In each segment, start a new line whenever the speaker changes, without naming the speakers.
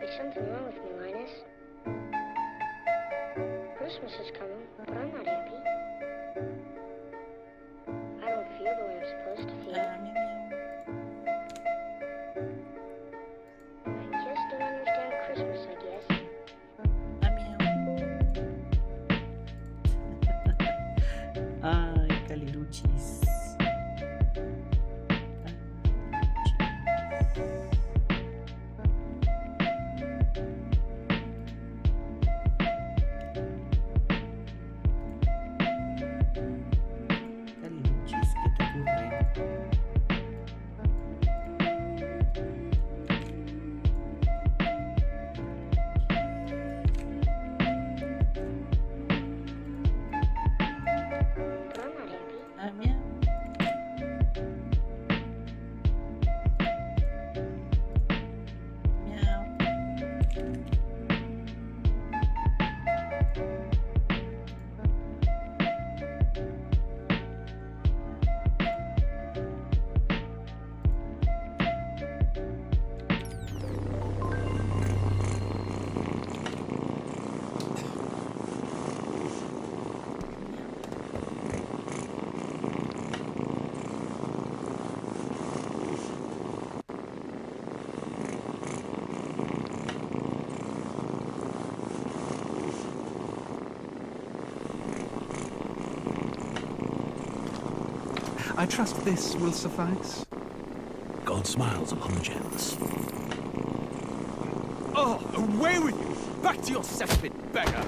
There's something wrong with me, Linus. Christmas is coming, but I'm not happy. I don't feel the way I'm supposed to feel. I just don't understand Christmas, I guess.
Ai, caliruchis. Caliruchis, ¿qué te ocurre?
But I'm not happy.
Ah, miau. Miau.
I trust this will suffice.
God smiles upon the generous.
Oh, away with you! Back to your cesspit, beggar!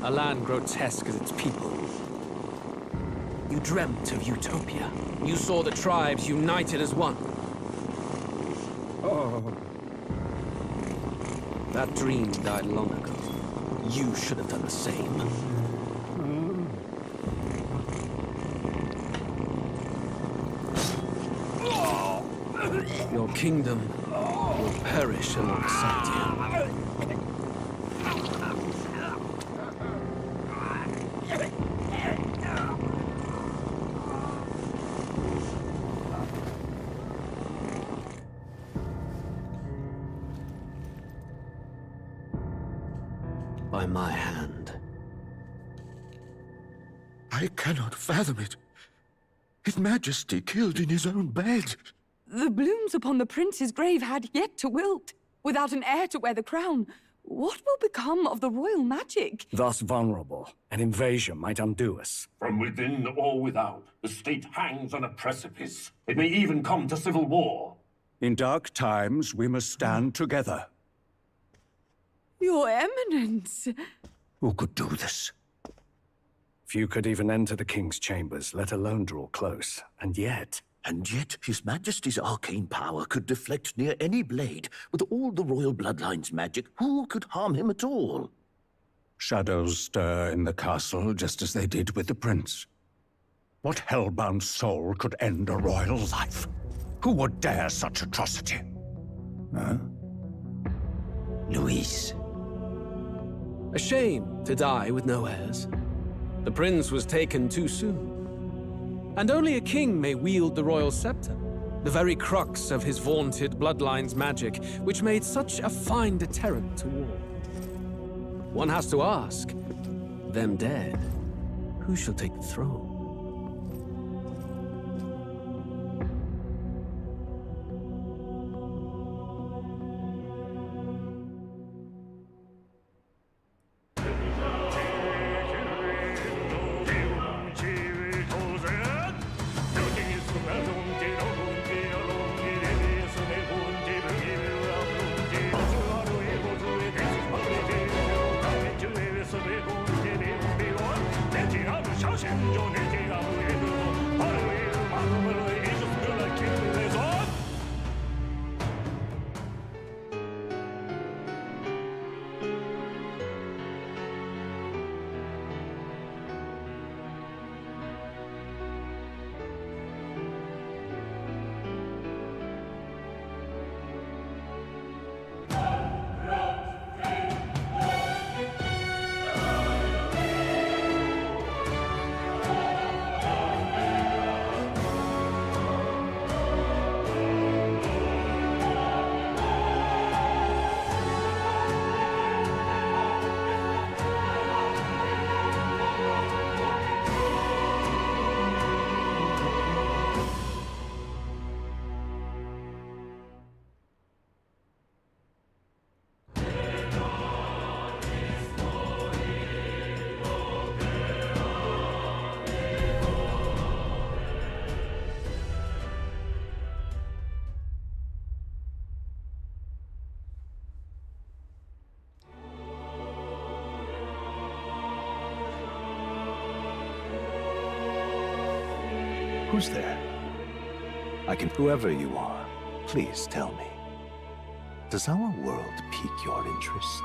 A land grotesque as its people. You dreamt of utopia. You saw the tribes united as one.
Oh.
That dream died long ago. You should have done the same. Your kingdom will perish alongside you. By my hand.
I cannot fathom it. His Majesty killed in his own bed.
The blooms upon the prince's grave had yet to wilt. Without an heir to wear the crown, what will become of the royal magic?
Thus vulnerable, an invasion might undo us.
From within or without, the state hangs on a precipice. It may even come to civil war.
In dark times, we must stand together.
Your Eminence!
Who could do this?
Few could even enter the king's chambers, let alone draw close. And yet,
His Majesty's arcane power could deflect near any blade. With all the royal bloodline's magic, who could harm him at all?
shadows stir in the castle just as they did with the prince. What hellbound soul could end a royal life? Who would dare such atrocity? Huh?
Luis.
A shame to die with no heirs. The prince was taken too soon. And only a king may wield the royal scepter, the very crux of his vaunted bloodline's magic, which made such a fine deterrent to war. One has to ask, them dead, who shall take the throne?
Who's there? Whoever you are, please tell me. Does our world pique your interest?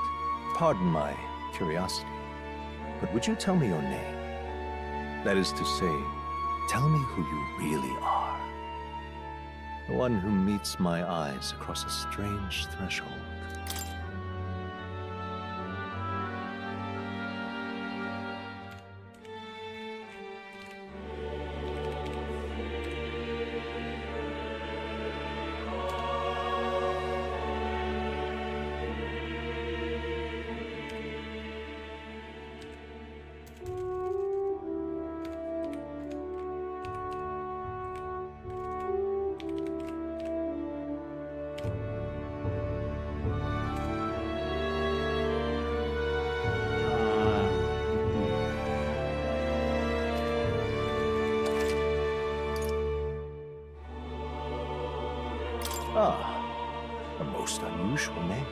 Pardon my curiosity, but would you tell me your name? That is to say, tell me who you really are. The one who meets my eyes across a strange threshold. Ah, a most unusual name.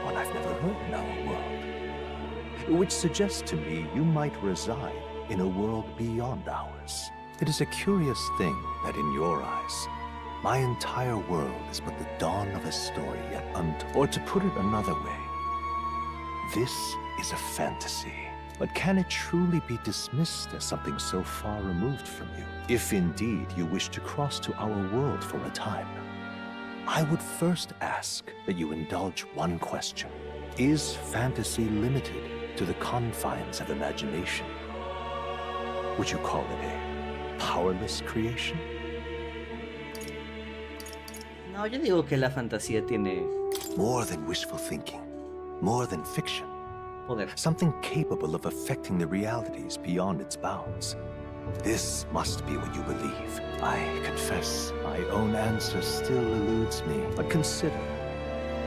One I've never heard in our world. Which suggests to me you might reside in a world beyond ours. It is a curious thing that in your eyes, my entire world is but the dawn of a story yet untold. Or to put it another way, this is a fantasy. But can it truly be dismissed as something so far removed from you? If indeed you wish to cross to our world for a time, I would first ask that you indulge one question. Is fantasy limited to the confines of imagination? Would you call it a powerless creation?
No, yo digo que la fantasía tiene
More than wishful thinking, more than fiction.
poder.
Something capable of affecting the realities beyond its bounds. This must be what you believe. I confess, my own answer still eludes me. But consider,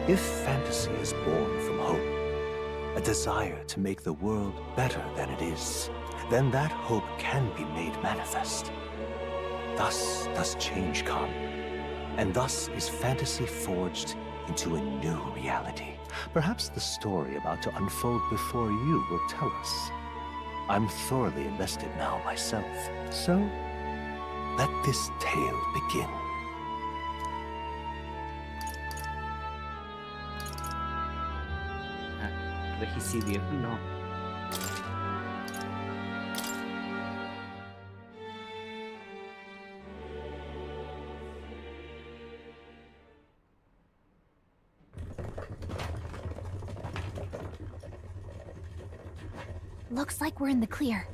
if fantasy is born from hope, a desire to make the world better than it is, then that hope can be made manifest. Thus does change come, and thus is fantasy forged into a new reality. Perhaps the story about to unfold before you will tell us. I'm thoroughly invested now myself, so let this tale begin.
Regicidio, no.
Looks like we're in the clear.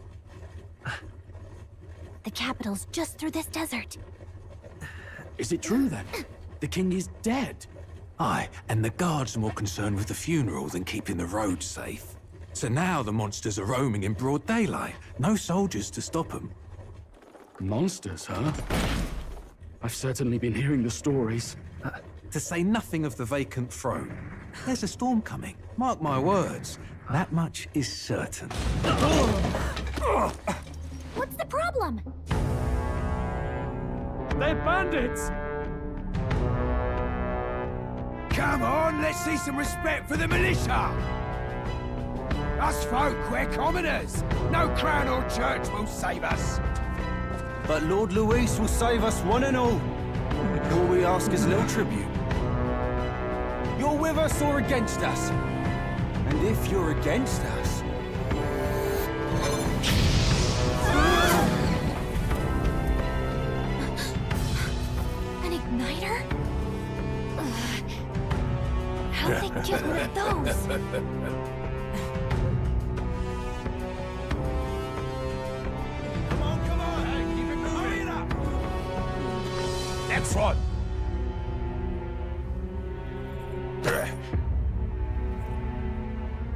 The capital's just through this desert.
Is it true then? The king is dead? Aye, and the guards are more concerned with the funeral than keeping the roads safe. So now the monsters are roaming in broad daylight. No soldiers to stop them.
Monsters, huh? I've certainly been hearing the stories.
To say nothing of the vacant throne. There's a storm coming, mark my words. That much is certain.
What's the problem?
They're bandits!
Come on, let's see some respect for the militia! Us folk, we're commoners. No crown or church will save us.
But Lord Luis will save us one and all. All we ask is little tribute. You're with us or against us? And if you're against us...
An igniter? Ugh. How'd they get one of those?
Come on, hey, keep it moving up. Next one.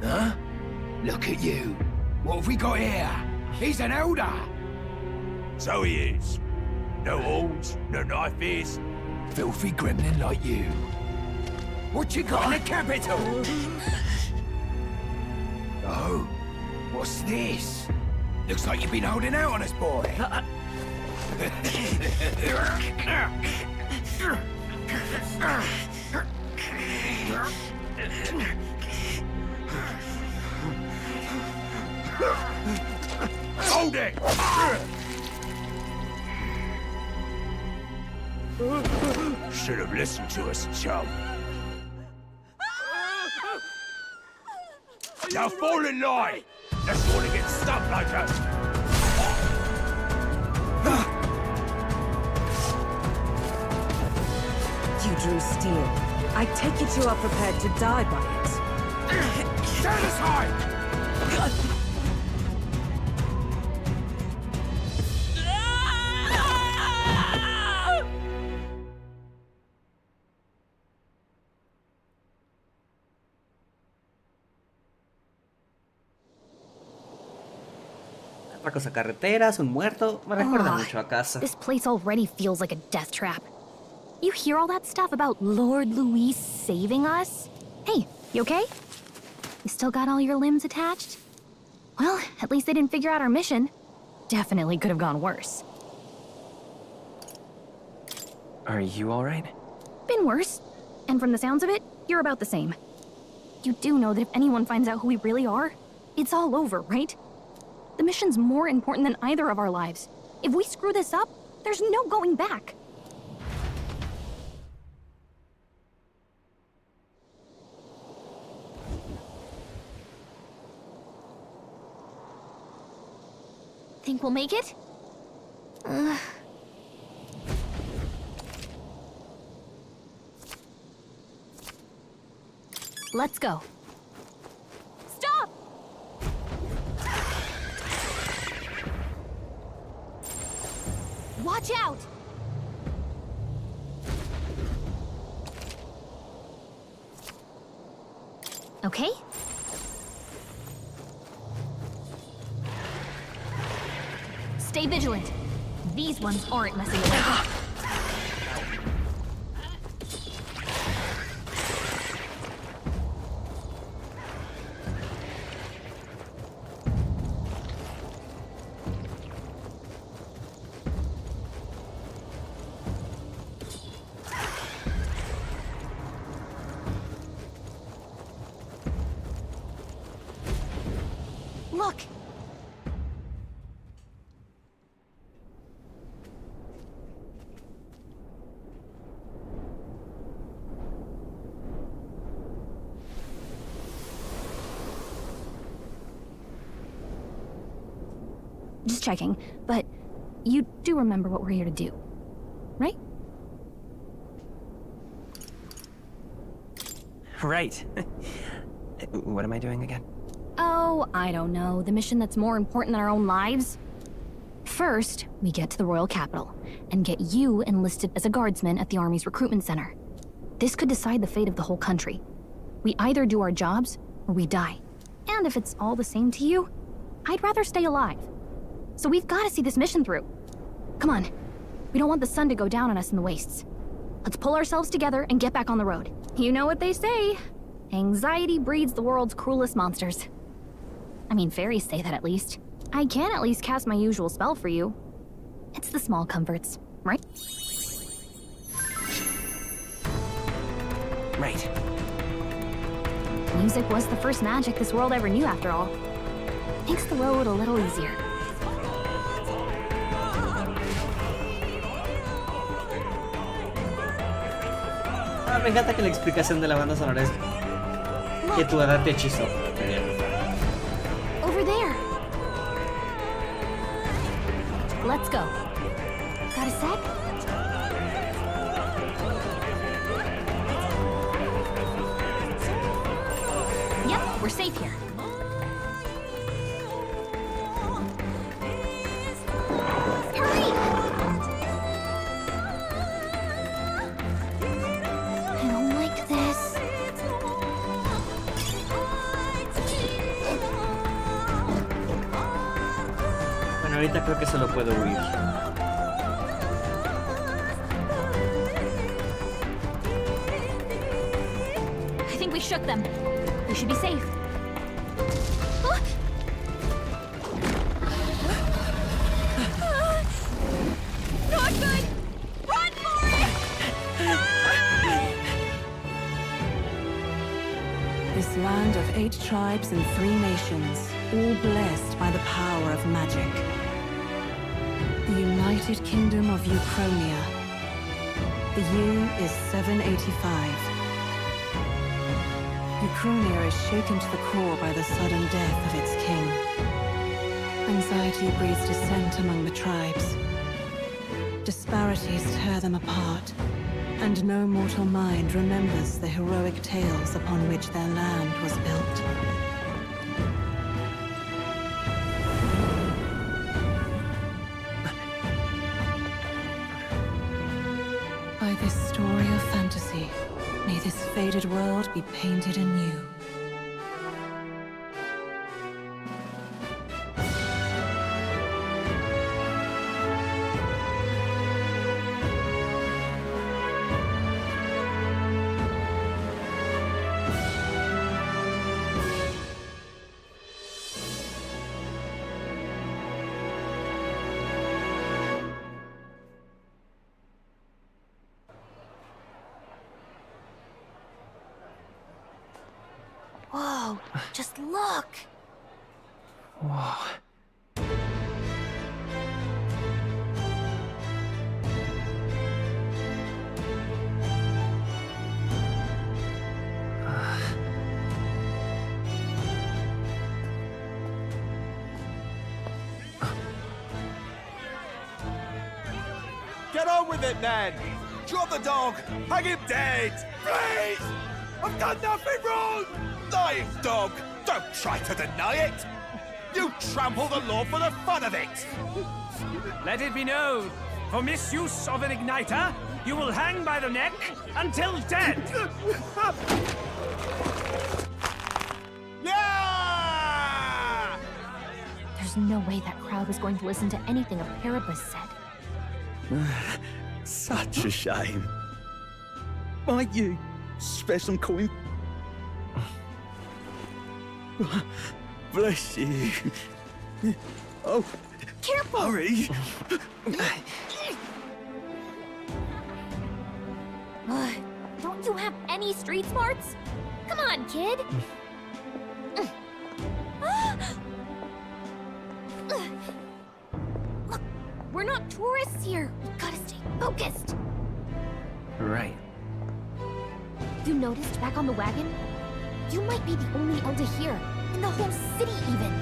Huh? Look at you. What have we got here? He's an elder. So he is. No horns, no knife-ears. Filthy gremlin like you. What you got in the capital? Oh, what's this? Looks like you've been holding out on us, boy. Hold it! Should have listened to us, chum. Now fall in line! Let's want to get stuck like us!
You drew steel. I take it you are prepared to die by it.
Stand aside!
Otra cosa, carreteras, un muerto. Me recuerda mucho a casa.
This place already feels like a death trap. You hear all that stuff about Lord Louis saving us? Hey, you okay? You still got all your limbs attached? Well, at least they didn't figure out our mission. Definitely could have gone worse.
Are you alright?
Been worse. And from the sounds of it, you're about the same. You do know that if anyone finds out who we really are, it's all over, right? The mission's more important than either of our lives. If we screw this up, there's no going back. Think we'll make it? Let's go. Stop! Watch out! Okay? Stay vigilant. These ones aren't messing around. Look! Just checking, but you do remember what we're here to do, right?
Right. What am I doing again?
Oh, I don't know. The mission that's more important than our own lives? First, we get to the royal capital and get you enlisted as a guardsman at the army's recruitment center. This could decide the fate of the whole country. We either do our jobs or we die. And if it's all the same to you, I'd rather stay alive. So we've got to see this mission through. Come on. We don't want the sun to go down on us in the wastes. Let's pull ourselves together and get back on the road. You know what they say. Anxiety breeds the world's cruelest monsters. I mean, fairies say that at least. I can at least cast my usual spell for you. It's the small comforts, right?
Right.
Music was the first magic this world ever knew, after all. Makes the road a little easier.
Me encanta que la explicación de la banda sonora es que tu edad te hechizó.
Over there. Let's go. Got a sec? Yep, we're safe here. Hurry! I don't like this.
Bueno, ahorita creo que solo puedo huir.
I think we shook them. We should be safe. Not good! Run for it!
This land of 8 tribes and 3 nations, all blessed by the power of magic. The United Kingdom of Uchronia. The year is 785. Ucronia is shaken to the core by the sudden death of its king. Anxiety breeds dissent among the tribes. Disparities tear them apart, and no mortal mind remembers the heroic tales upon which their land was built. By this story of fantasy, may this faded world be painted anew.
Whoa, just look!
Whoa.
Get on with it, then! Drop the dog! Hang him dead! Please! I've done nothing wrong! Lying dog! Don't try to deny it! You trample the law for the fun of it!
Let it be known, for misuse of an igniter, you will hang by the neck until dead!
Yeah!
There's no way that crowd was going to listen to anything a Paribus said.
Such a shame. Might you spare some coin? Bless you. Oh,
careful!
Hurry!
Don't you have any street smarts? Come on, kid! Look, we're not tourists here. We gotta stay focused.
Right.
You noticed back on the wagon? You might be the only elder here, in the whole city even.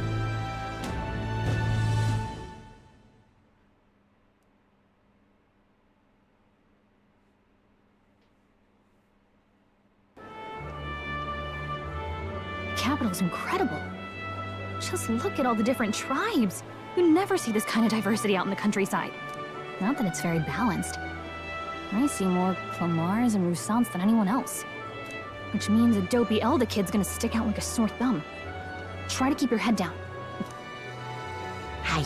Capital's incredible. Just look at all the different tribes. You never see this kind of diversity out in the countryside. Not that it's very balanced. I see more Clamars and Roussants than anyone else. Which means a dopey Elder kid's gonna stick out like a sore thumb. Try to keep your head down.
Hey,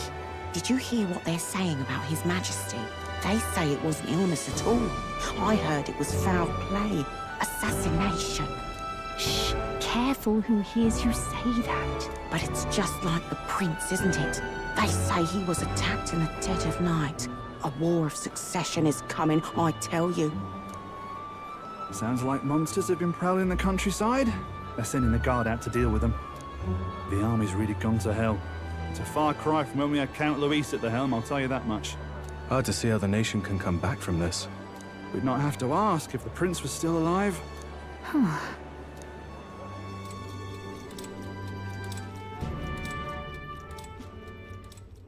did you hear what they're saying about His Majesty? They say it wasn't illness at all. I heard it was foul play, assassination.
Shh, careful who hears you say that.
But it's just like the prince, isn't it? They say he was attacked in the dead of night. A war of succession is coming, I tell you.
Sounds like monsters have been prowling the countryside. They're sending the guard out to deal with them. The army's really gone to hell. It's a far cry from when we had Count Luis at the helm, I'll tell you that much.
Hard to see how the nation can come back from this.
We'd not have to ask if the prince was still alive.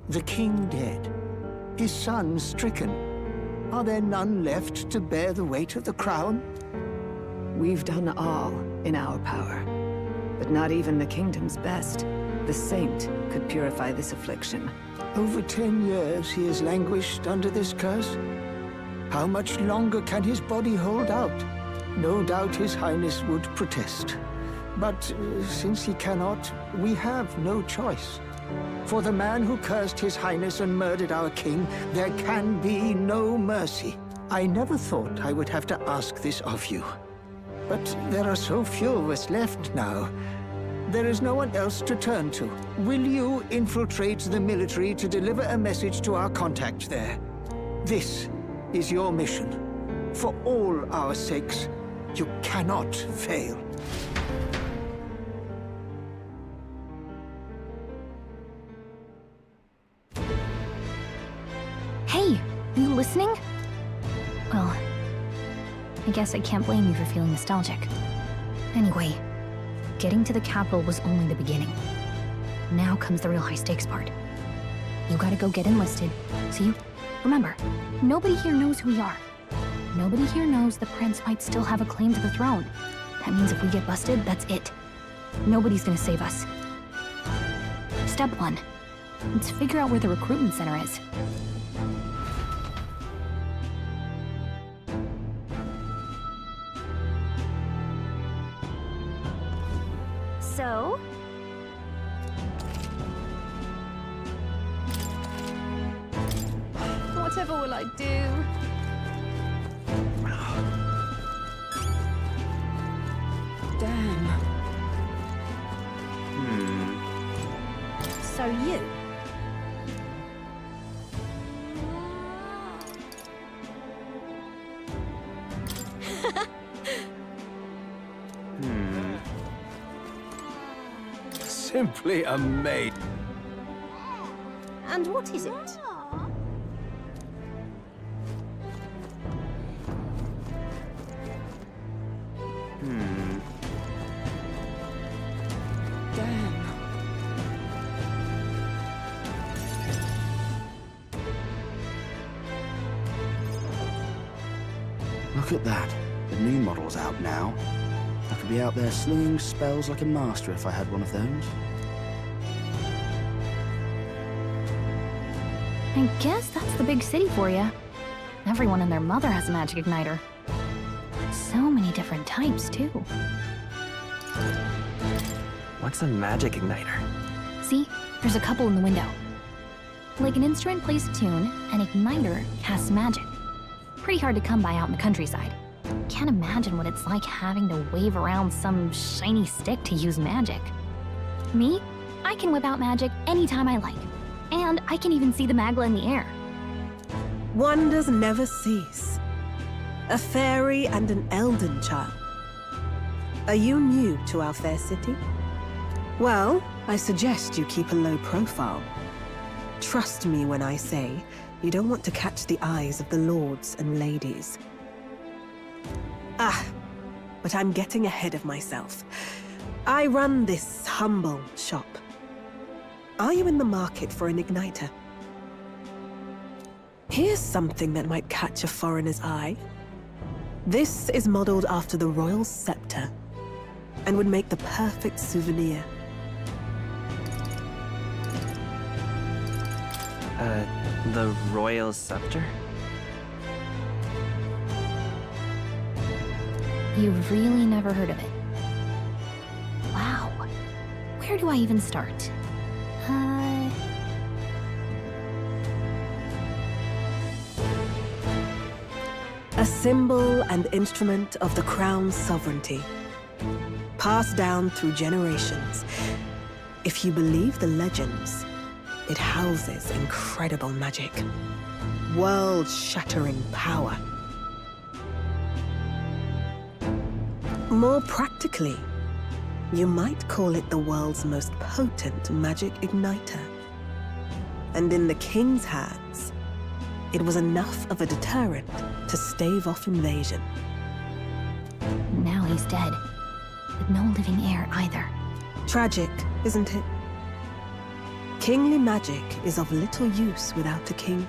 The king dead, his son stricken. Are there none left to bear the weight of the crown?
We've done all in our power, but not even the kingdom's best. The saint could purify this affliction.
Over 10 years he has languished under this curse. How much longer can his body hold out? No doubt his highness would protest. But since he cannot, we have no choice. For the man who cursed his highness and murdered our king, there can be no mercy. I never thought I would have to ask this of you. But there are so few of us left now. There is no one else to turn to. Will you infiltrate the military to deliver a message to our contact there? This is your mission. For all our sakes, you cannot fail.
Hey, are you listening? Well, I guess I can't blame you for feeling nostalgic. Anyway, getting to the capital was only the beginning. Now comes the real high-stakes part. You gotta go get enlisted, so remember, nobody here knows who we are. Nobody here knows the prince might still have a claim to the throne. That means if we get busted, that's it. Nobody's gonna save us. Step 1. Let's figure out where the recruitment center is. So? Whatever will I do?
Damn. So you?
Simply amazing.
And what is it? Damn.
Look at that. The new model's out now. I could be out there slinging spells like a master if I had one of those.
I guess that's the big city for you. Everyone and their mother has a magic igniter. So many different types, too.
What's a magic igniter?
See? There's a couple in the window. Like an instrument plays a tune, an igniter casts magic. Pretty hard to come by out in the countryside. Can't imagine what it's like having to wave around some shiny stick to use magic. Me? I can whip out magic anytime I like. And I can even see the Magla in the air.
Wonders never cease. A fairy and an elden child. Are you new to our fair city? Well, I suggest you keep a low profile. Trust me when I say you don't want to catch the eyes of the lords and ladies. But I'm getting ahead of myself. I run this humble shop. Are you in the market for an igniter? Here's something that might catch a foreigner's eye. This is modeled after the royal scepter and would make the perfect souvenir.
The royal scepter?
You've really never heard of it. Wow. Where do I even start?
A symbol and instrument of the crown's sovereignty, passed down through generations. If you believe the legends, it houses incredible magic, world-shattering power. More practically, you might call it the world's most potent magic igniter. And in the king's hands, it was enough of a deterrent to stave off invasion.
Now he's dead, with no living heir either.
Tragic, isn't it? Kingly magic is of little use without a king.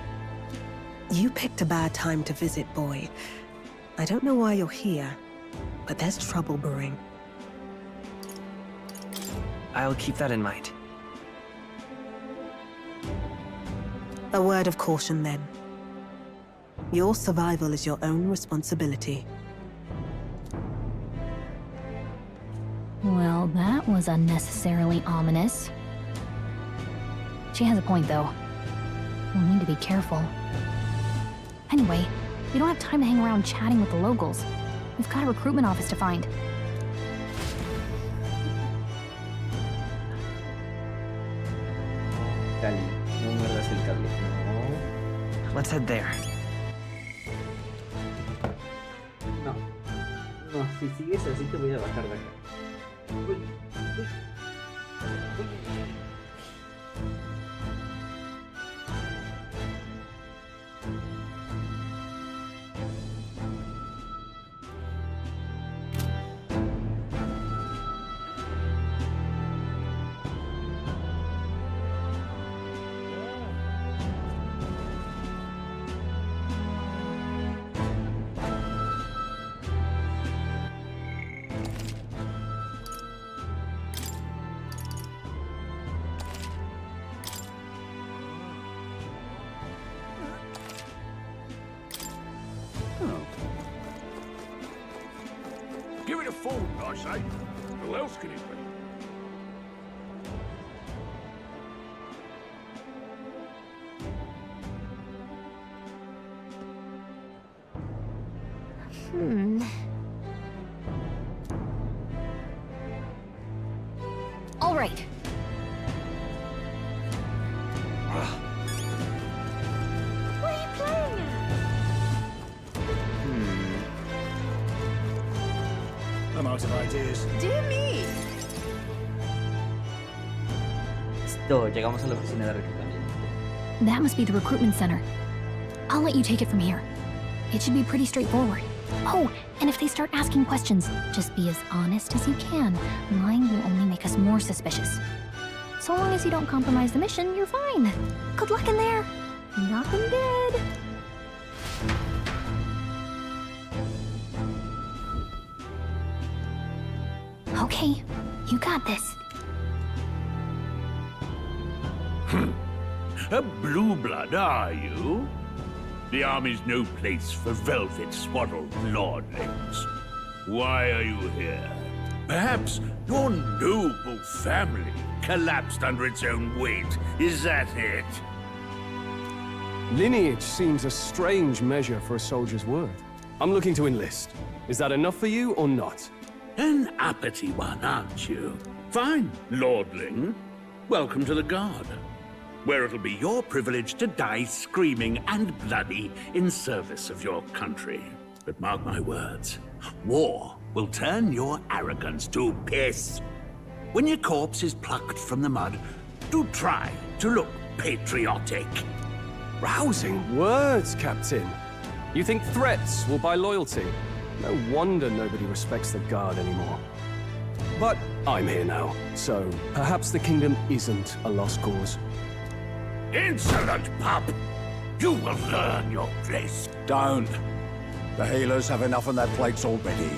You picked a bad time to visit, boy. I don't know why you're here, but there's trouble brewing.
I'll keep that in mind.
A word of caution, then. Your survival is your own responsibility.
Well, that was unnecessarily ominous. She has a point, though. We'll need to be careful. Anyway, we don't have time to hang around chatting with the locals. We've got a recruitment office to find.
Cali, no muerdas el cable. No.
Let's head there.
No. No, si sigues así te voy a bajar de acá. Uy, uy.
fool, I say. Who else can it be?
All right.
What are you playing at?
I'm out of ideas.
Dear me!
Listo, llegamos a la oficina de reclutamiento.
That must be the recruitment center. I'll let you take it from here. It should be pretty straightforward. Oh, and if they start asking questions, just be as honest as you can. Lying will only make us more suspicious. So long as you don't compromise the mission, you're fine. Good luck in there. Nothing dead. Okay, you got this.
A blue blood, are you? The army's no place for velvet-swaddled lordlings. Why are you here? Perhaps your noble family collapsed under its own weight. Is that it?
Lineage seems a strange measure for a soldier's word. I'm looking to enlist. Is that enough for you or not?
An uppity one, aren't you? Fine, lordling. Welcome to the Guard, where it'll be your privilege to die screaming and bloody in service of your country. But mark my words, war will turn your arrogance to piss. When your corpse is plucked from the mud, do try to look patriotic.
Rousing words, Captain. You think threats will buy loyalty? No wonder nobody respects the Guard anymore. But I'm here now, so perhaps the kingdom isn't a lost cause.
Insolent pup! You will learn your place.
Don't. The healers have enough on their plates already.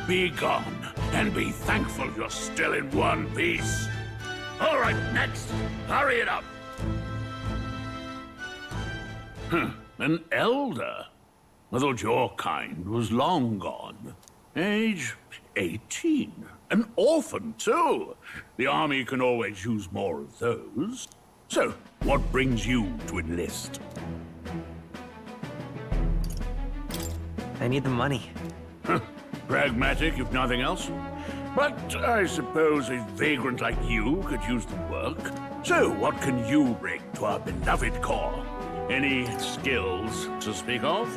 Be gone, and be thankful you're still in one piece. All right, next. Hurry it up. An elder? I thought your kind was long gone. Age 18. An orphan, too. The army can always use more of those. So, what brings you to enlist?
I need the money.
Pragmatic, if nothing else. But I suppose a vagrant like you could use the work. So, what can you bring to our beloved corps? Any skills to speak of?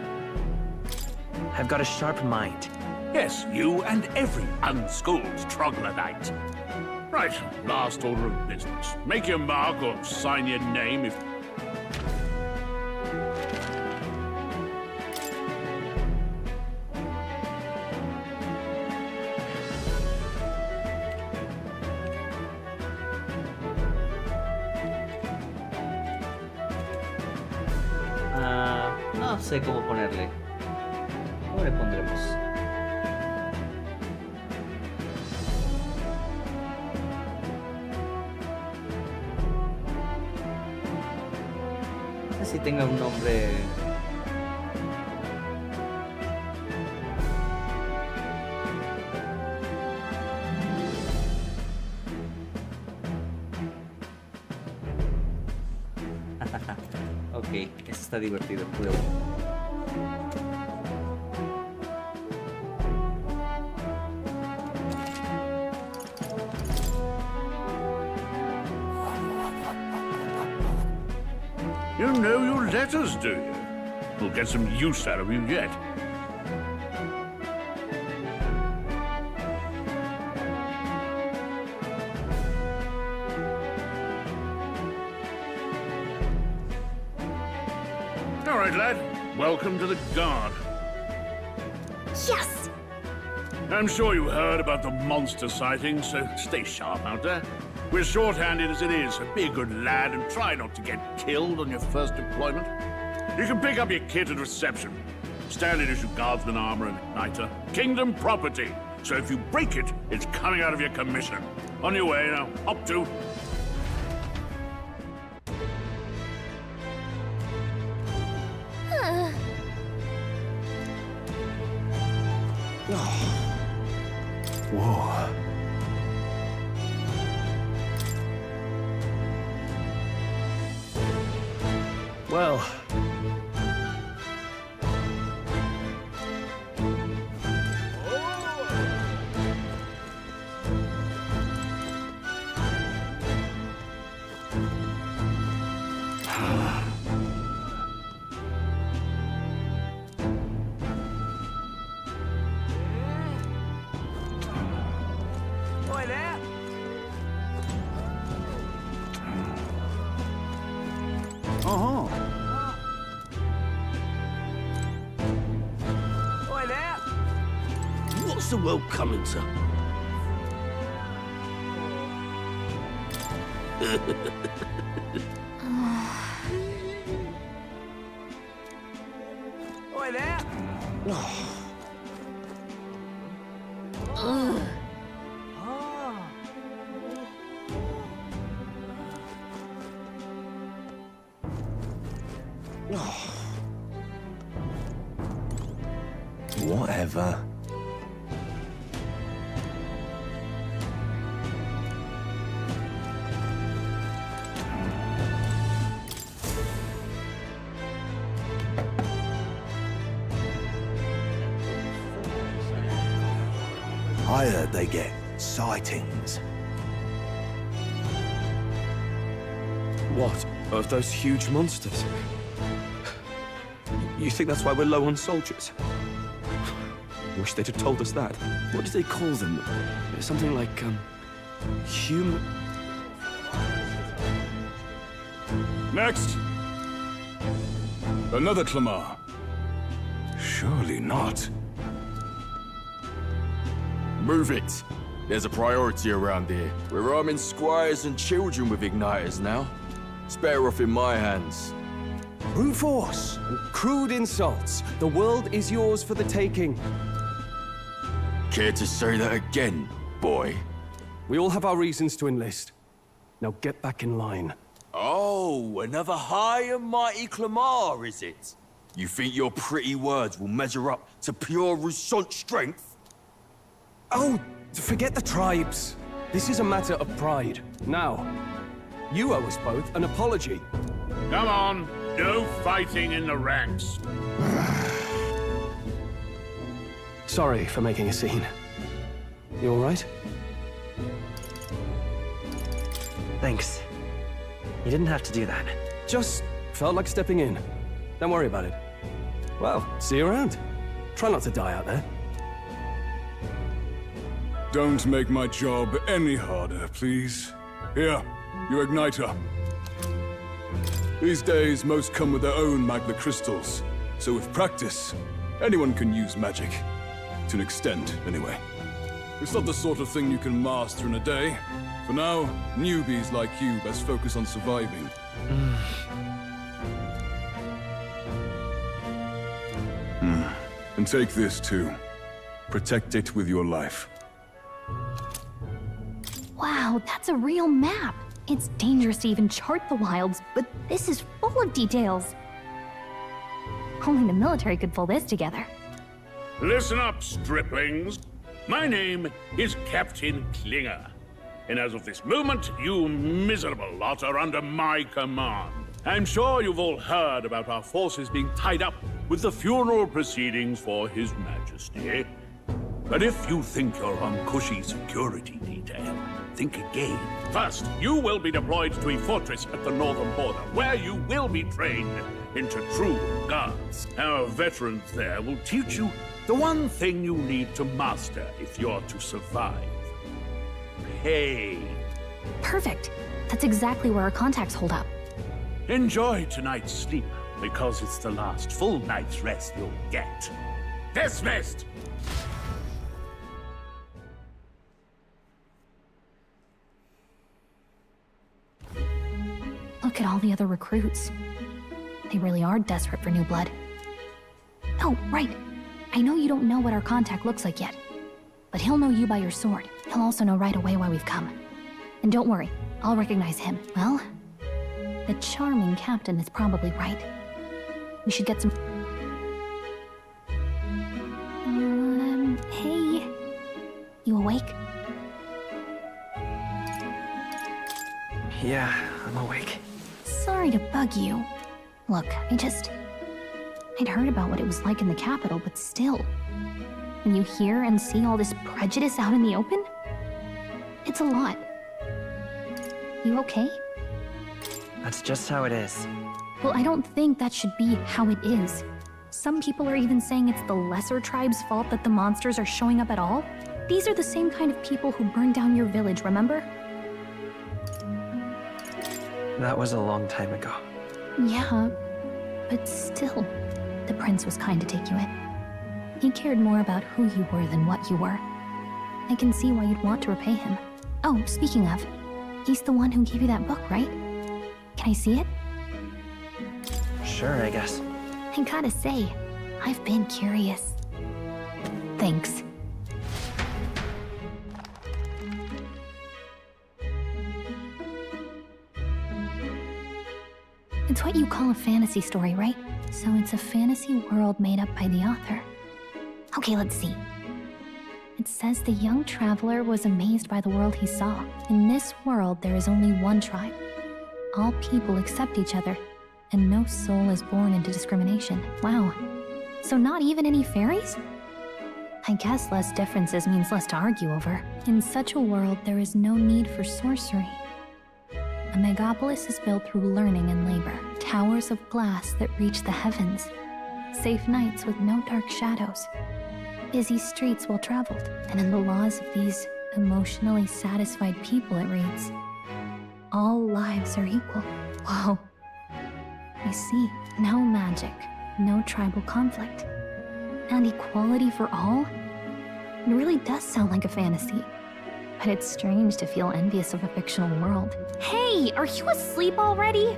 I've got a sharp mind.
Yes, you and every unschooled troglodyte. Right, last order of business. Make your mark or sign your name if...
No sé cómo ponerle. ¿Cómo le pondremos? No sé si tenga un nombre. Ok, eso está divertido, pruebo.
You know your letters, do you? We'll get some use out of you yet. All right, lad. Welcome to the Guard.
Yes!
I'm sure you heard about the monster sightings, so stay sharp out there. We're short-handed as it is, so be a good lad and try not to get killed on your first deployment. You can pick up your kit at reception. Standard issue guardsman armor and igniter. Kingdom property. So if you break it, it's coming out of your commission. On your way now. Up to...
Oh.
Well.
Boy there!
Uh-huh.
Boy there!
What's the world coming to?
Boy there!
Whatever. I heard they get sightings.
What? Of those huge monsters? You think that's why we're low on soldiers? Wish they'd have told us that. What do they call them? Something like, human...
Next! Another Clamar.
Surely not.
Move it. There's a priority around here. We're arming squires and children with igniters now. It's better off in my hands.
Brute force and crude insults. The world is yours for the taking.
Care to say that again, boy?
We all have our reasons to enlist. Now get back in line.
Oh, another high and mighty Clamar, is it? You think your pretty words will measure up to pure Rousseau strength?
Oh, forget the tribes. This is a matter of pride. Now, you owe us both an apology.
Come on, no fighting in the ranks.
Sorry for making a scene. You all right?
Thanks. You didn't have to do that.
Just felt like stepping in. Don't worry about it. Well, see you around. Try not to die out there.
Don't make my job any harder, please. Here, your igniter. These days, most come with their own magna crystals. So with practice, anyone can use magic. To an extent, anyway. It's not the sort of thing you can master in a day. For now, newbies like you best focus on surviving. And take this too. Protect it with your life.
Wow, that's a real map. It's dangerous to even chart the wilds, but this is full of details. Only the military could pull this together.
Listen up, striplings. My name is Captain Klinger. And as of this moment, you miserable lot are under my command. I'm sure you've all heard about our forces being tied up with the funeral proceedings for His Majesty. But if you think you're on cushy security detail, think again. First, you will be deployed to a fortress at the northern border, where you will be trained into true guards. Our veterans there will teach you the one thing you need to master if you're to survive. Pain.
Perfect. That's exactly where our contacts hold up.
Enjoy tonight's sleep, because it's the last full night's rest you'll get. Dismissed!
Look at all the other recruits. They really are desperate for new blood. Oh, right. I know you don't know what our contact looks like yet, but he'll know you by your sword. He'll also know right away why we've come. And don't worry, I'll recognize him. Well, the charming captain is probably right. We should get some... Hey. You awake? to bug you. Look, I'd heard about what it was like in the capital, but still. When you hear and see all this prejudice out in the open, it's a lot. You okay?
That's just how it is.
Well, I don't think that should be how it is. Some people are even saying it's the lesser tribe's fault that the monsters are showing up at all. These are the same kind of people who burned down your village, remember?
That was a long time ago.
Yeah, but still, the prince was kind to take you in. He cared more about who you were than what you were. I can see why you'd want to repay him. Oh, speaking of, he's the one who gave you that book, right? Can I see it?
Sure, I guess.
I gotta say, I've been curious. Thanks. It's what you call a fantasy story, right? So it's a fantasy world made up by the author. Okay, let's see. It says the young traveler was amazed by the world he saw. In this world, there is only one tribe. All people accept each other, and no soul is born into discrimination. Wow. So not even any fairies? I guess less differences means less to argue over. In such a world, there is no need for sorcery. A megapolis is built through learning and labor. Towers of glass that reach the heavens. Safe nights with no dark shadows. Busy streets well traveled. And in the laws of these emotionally satisfied people, it reads, all lives are equal. Whoa. I see. No magic, no tribal conflict. And equality for all? It really does sound like a fantasy. But it's strange to feel envious of a fictional world. Hey, are you asleep already?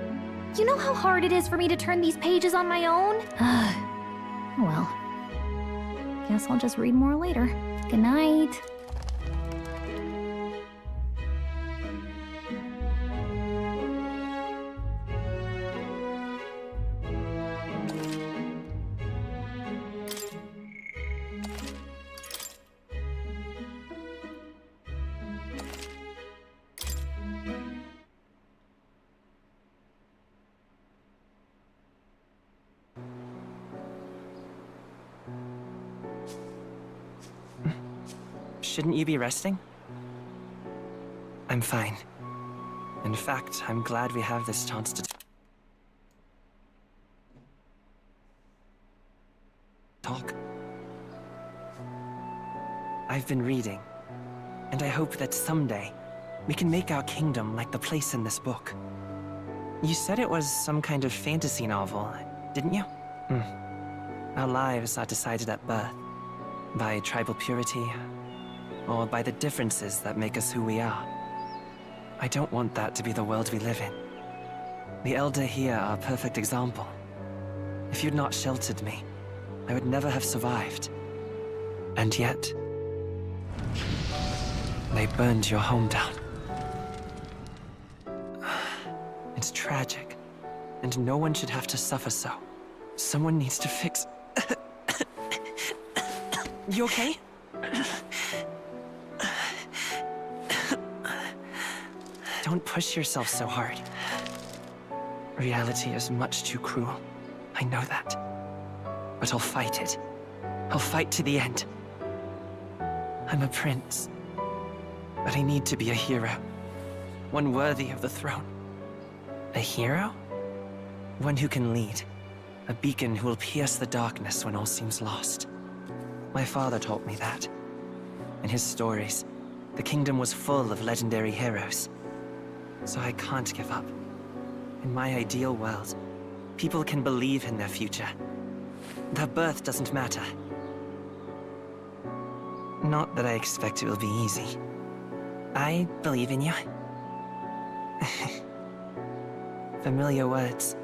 You know how hard it is for me to turn these pages on my own? Well, guess I'll just read more later. Good night.
Shouldn't you be resting? I'm fine. In fact, I'm glad we have this chance to talk. I've been reading, and I hope that someday we can make our kingdom like the place in this book. You said it was some kind of fantasy novel, didn't you? Our lives are decided at birth, by tribal purity, or by the differences that make us who we are. I don't want that to be the world we live in. The Elder here are a perfect example. If you'd not sheltered me, I would never have survived. And yet, they burned your home down. It's tragic, and no one should have to suffer so. Someone needs to fix... You okay? Don't push yourself so hard. Reality is much too cruel. I know that. But I'll fight it. I'll fight to the end. I'm a prince. But I need to be a hero. One worthy of the throne. A hero? One who can lead. A beacon who will pierce the darkness when all seems lost. My father taught me that. In his stories, the kingdom was full of legendary heroes. So I can't give up. In my ideal world, people can believe in their future. Their birth doesn't matter. Not that I expect it will be easy. I believe in you. Familiar words.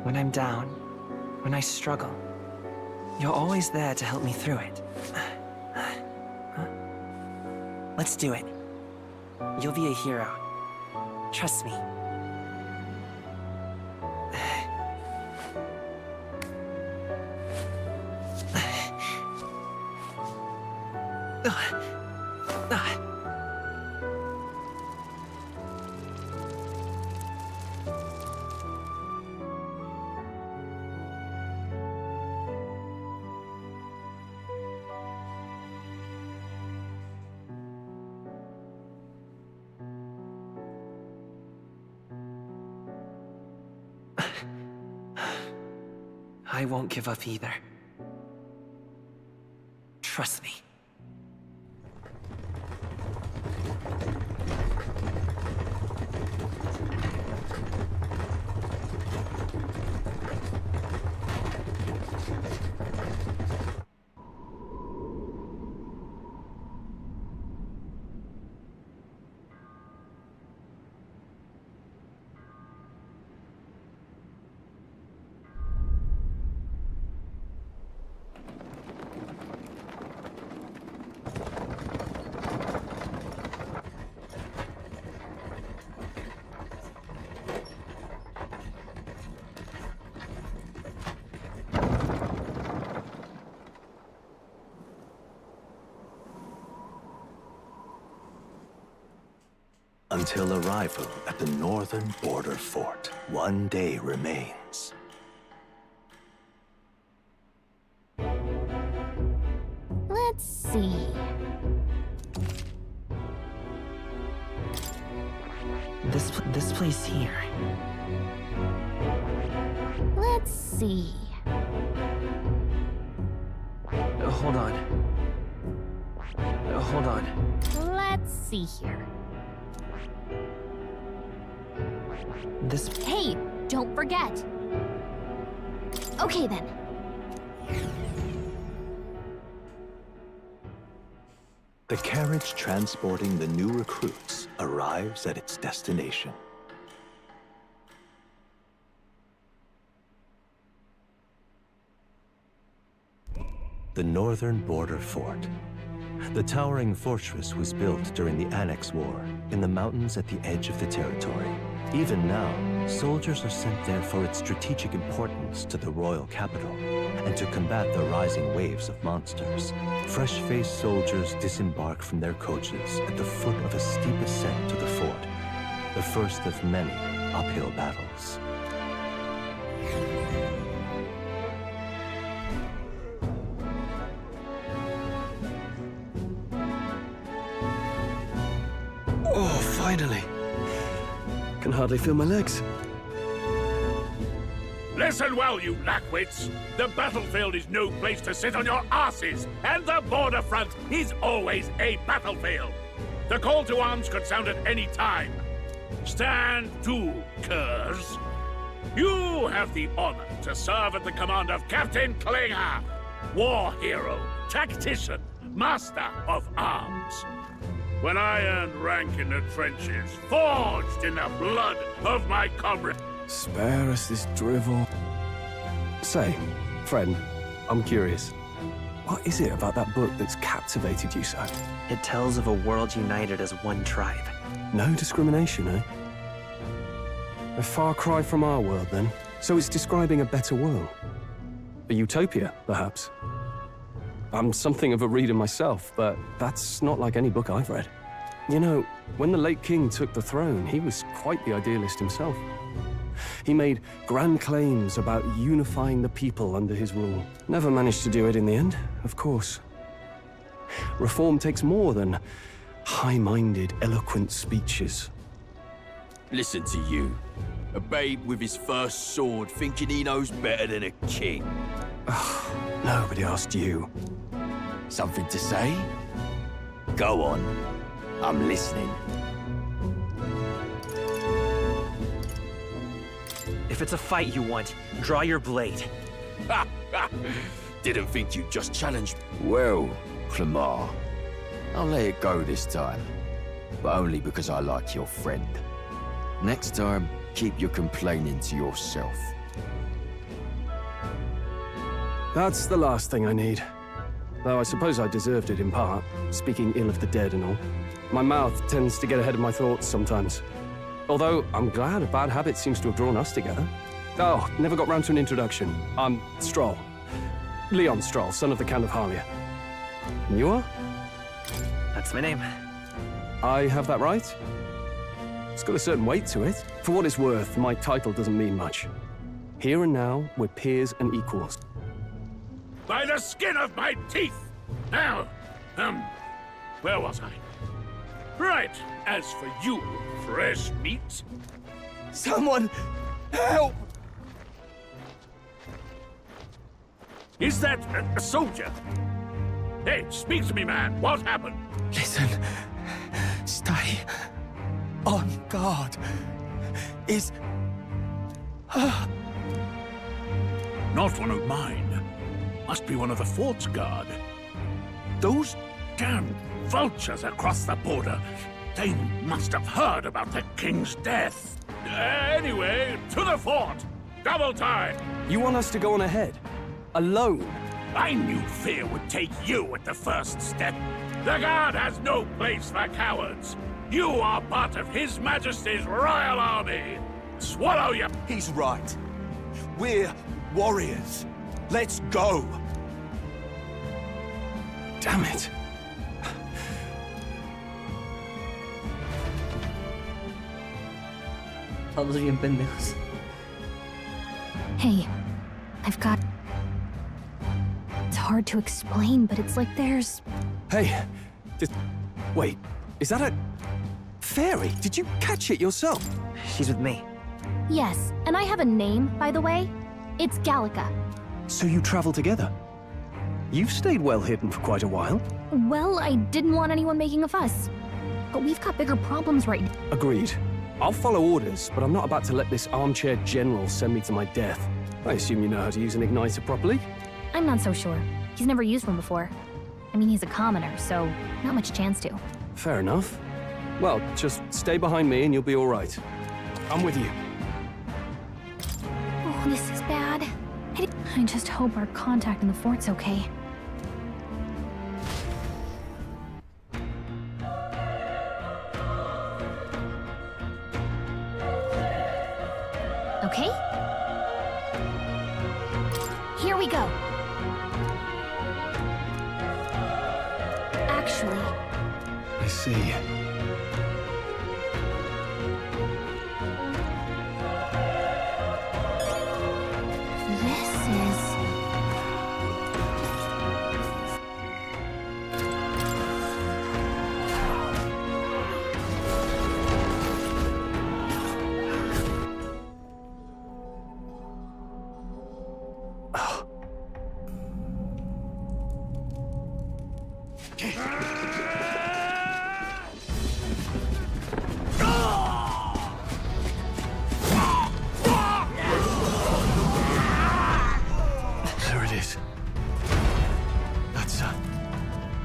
When I'm down, when I struggle, you're always there to help me through it. Let's do it. You'll be a hero. Trust me. I won't give up either. Trust me.
Until arrival at the northern border fort, one day remains.
Let's see.
This place here.
Let's see.
Hold on. Hold on.
Let's see here. Hey, don't forget. Okay then.
The carriage transporting the new recruits arrives at its destination. The northern border fort. The towering fortress was built during the Annex War in the mountains at the edge of the territory. Even now, soldiers are sent there for its strategic importance to the royal capital and to combat the rising waves of monsters. Fresh-faced soldiers disembark from their coaches at the foot of a steep ascent to the fort, the first of many uphill battles.
Oh, finally. Can hardly feel my legs.
Listen well, you lackwits. The battlefield is no place to sit on your asses, and the border front is always a battlefield. The call to arms could sound at any time. Stand to, curs. You have the honor to serve at the command of Captain Klinger, war hero, tactician, master of arms. When I earned rank in the trenches, forged in the blood of my comrades.
Spare us this drivel. Say, friend, I'm curious. What is it about that book that's captivated you so?
It tells of a world united as one tribe.
No discrimination, eh? A far cry from our world, then. So it's describing a better world. A utopia, perhaps. I'm something of a reader myself, but that's not like any book I've read. You know, when the late king took the throne, he was quite the idealist himself. He made grand claims about unifying the people under his rule. Never managed to do it in the end, of course. Reform takes more than high-minded, eloquent speeches.
Listen to you. A babe with his first sword thinking he knows better than a king.
Nobody asked you.
Something to say? Go on. I'm listening.
If it's a fight you want, draw your blade.
Didn't think you'd just challenge. Well, Clemar, I'll let it go this time. But only because I like your friend. Next time, keep your complaining to yourself.
That's the last thing I need. Though I suppose I deserved it in part, speaking ill of the dead and all. My mouth tends to get ahead of my thoughts sometimes. Although, I'm glad a bad habit seems to have drawn us together. Oh, never got round to an introduction. I'm Stroll. Leon Stroll, son of the Count of Harlia. And you are?
That's my name.
I have that right? It's got a certain weight to it. For what it's worth, my title doesn't mean much. Here and now, we're peers and equals.
By the skin of my teeth! Now, where was I? Right, as for you, fresh meat.
Someone, help!
Is that a soldier? Hey, speak to me, man. What happened?
Listen. Stay on guard.
Not one of mine. Must be one of the fort's guard. Those damn vultures across the border. They must have heard about the king's death. Anyway, to the fort! Double time!
You want us to go on ahead? Alone?
I knew fear would take you at the first step. The guard has no place for cowards. You are part of His Majesty's Royal Army. Swallow your...
He's right. We're warriors. Let's go.
Damn it.
Todos bien pendejos.
Hey, I've got... It's hard to explain, but it's like there's...
Hey, wait, is that a fairy? Did you catch it yourself?
She's with me.
Yes, and I have a name, by the way. It's Gallica.
So you travel together? You've stayed well hidden for quite a while.
Well, I didn't want anyone making a fuss. But we've got bigger problems right now.
Agreed. I'll follow orders, but I'm not about to let this armchair general send me to my death. I assume you know how to use an igniter properly?
I'm not so sure. He's never used one before. I mean, he's a commoner, so not much chance to.
Fair enough. Well, just stay behind me and you'll be all right. I'm with you.
Oh, this is bad. I just hope our contact in the fort's okay. Okay? Here we go. Actually...
I see. There it is. That's a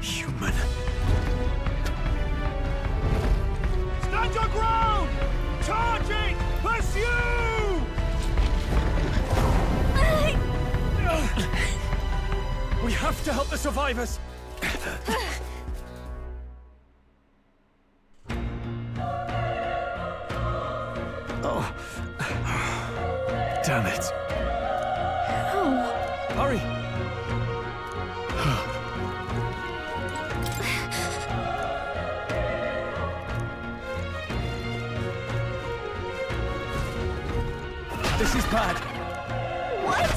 human.
Stand your ground! Charging! Pursue!
We have to help the survivors! Oh. Damn it.
Oh.
Hurry! This is bad.
What?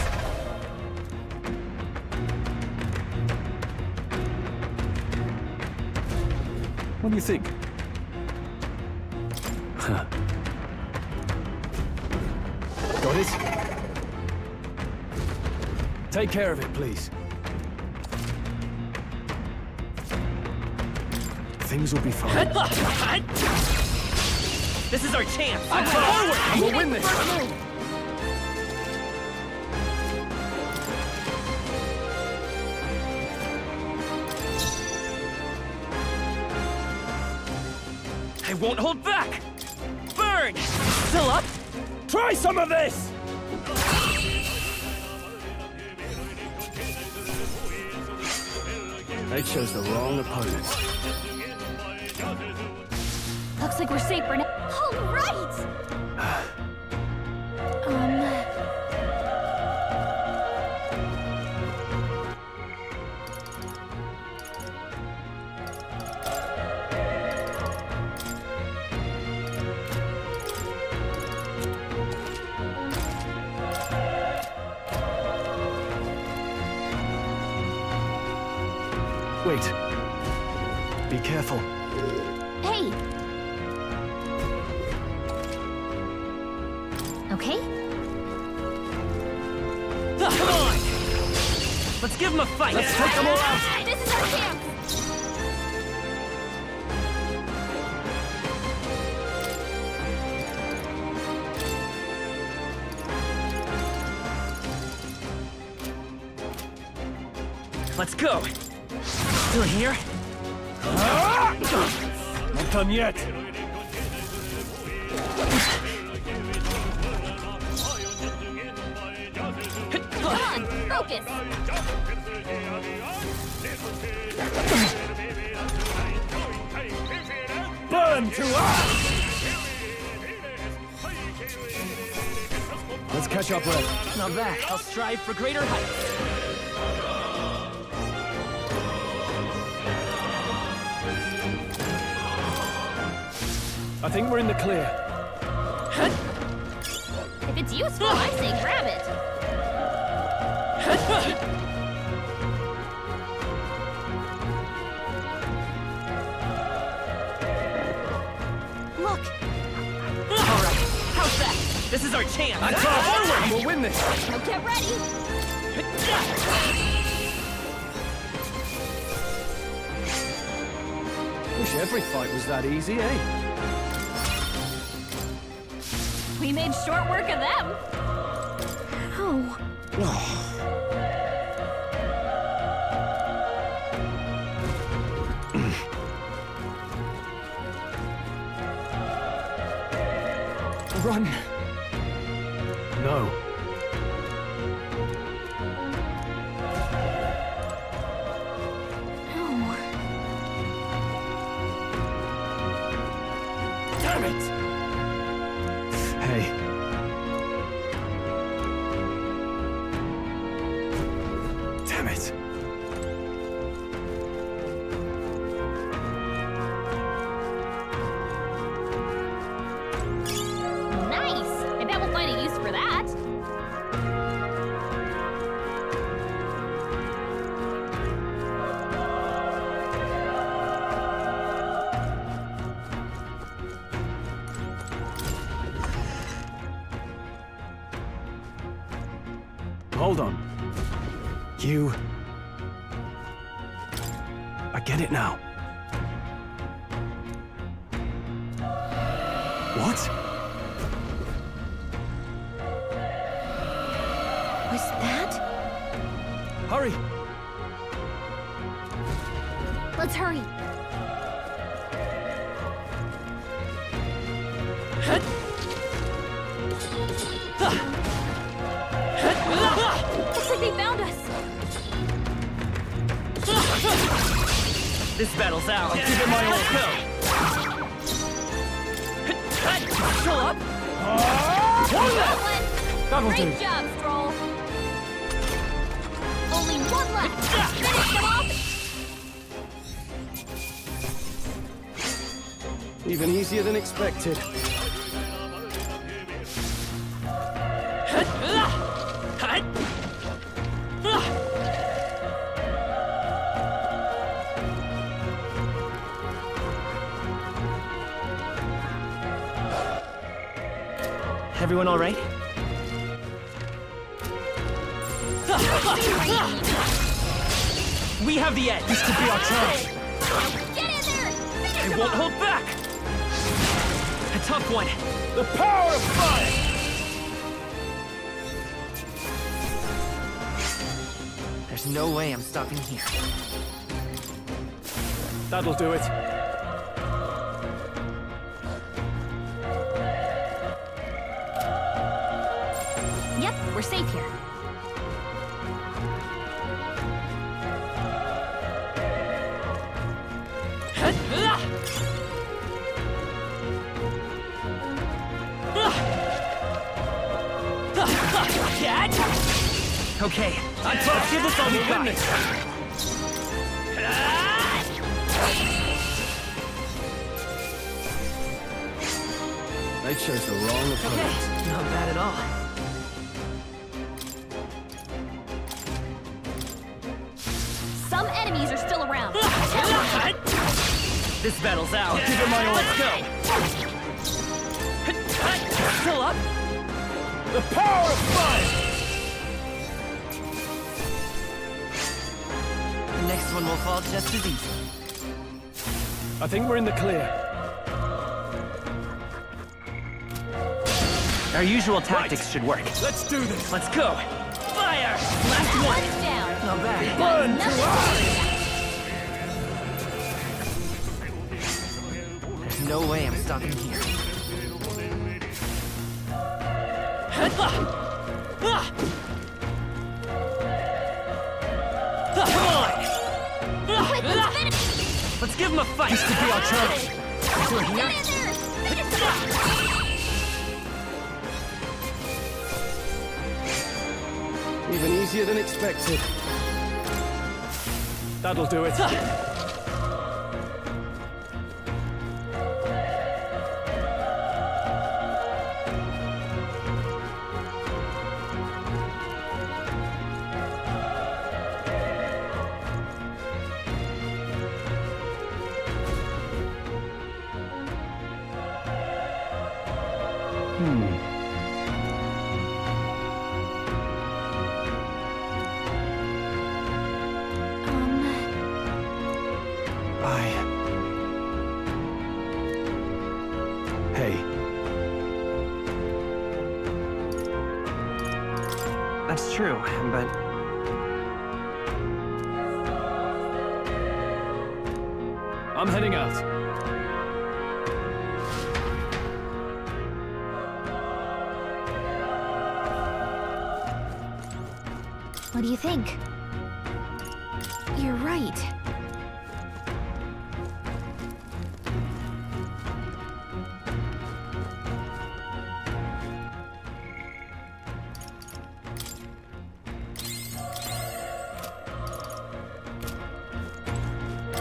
What do you think? Huh. Got it? Take care of it, please. Things will be fine.
This is our chance.
Forward! We'll win this.
I won't hold back! Burn! Still up?
Try some of this!
They chose the wrong opponent.
Looks like we're safe for now. All right!
Wait. Be careful.
Hey! Okay?
Come on! Let's give them a fight! Let's take them all out!
This is our chance!
Let's go! Through here?
Not done yet.
Come on, focus!
Burn to us!
Let's catch up, Red.
Not bad. I'll strive for greater heights.
I think we're in the clear.
If it's useful, I say grab it. Look!
Alright, how's that? This is our chance!
That's our forward! We'll win this!
Now get ready!
Wish every fight was that easy, eh?
We made short work of them. Oh.
Run! No.
Damn it!
Hey. Damn it.
Nice! I bet we'll find a use for that.
Hold on. You... I get it now. What?
Was that?
Hurry!
Let's hurry. Looks like they found us.
This battle's out.
I'll give it my all.
Let's go! Still up?
One left! That'll do.
Great job, Stroll. Only one left. Finish them off.
Even easier than expected.
Everyone all right? We have the edge.
This could be our chance.
Get in there. Finish
I
them
won't
off.
hold back. A tough one.
The power of fire!
There's no way I'm stopping here.
That'll do it.
Yep, we're safe here.
Okay, let's give this all we got.
They chose the wrong opponent.
Not bad at all.
Some enemies are still around.
This battle's out.
Give it my all.
Let's go. Still up?
The power of fire!
this one will fall just as easy.
I think we're in the clear.
Our usual tactics should work.
Let's do this.
Let's go. Fire! Last one.
Down.
Not bad.
Burn to
There's no way I'm stopping here. Let's give him a fight.
This could be our chance.
We're here.
Even easier than expected. That'll do it.
Hey.
That's true, but...
I'm heading out.
What do you think? You're right.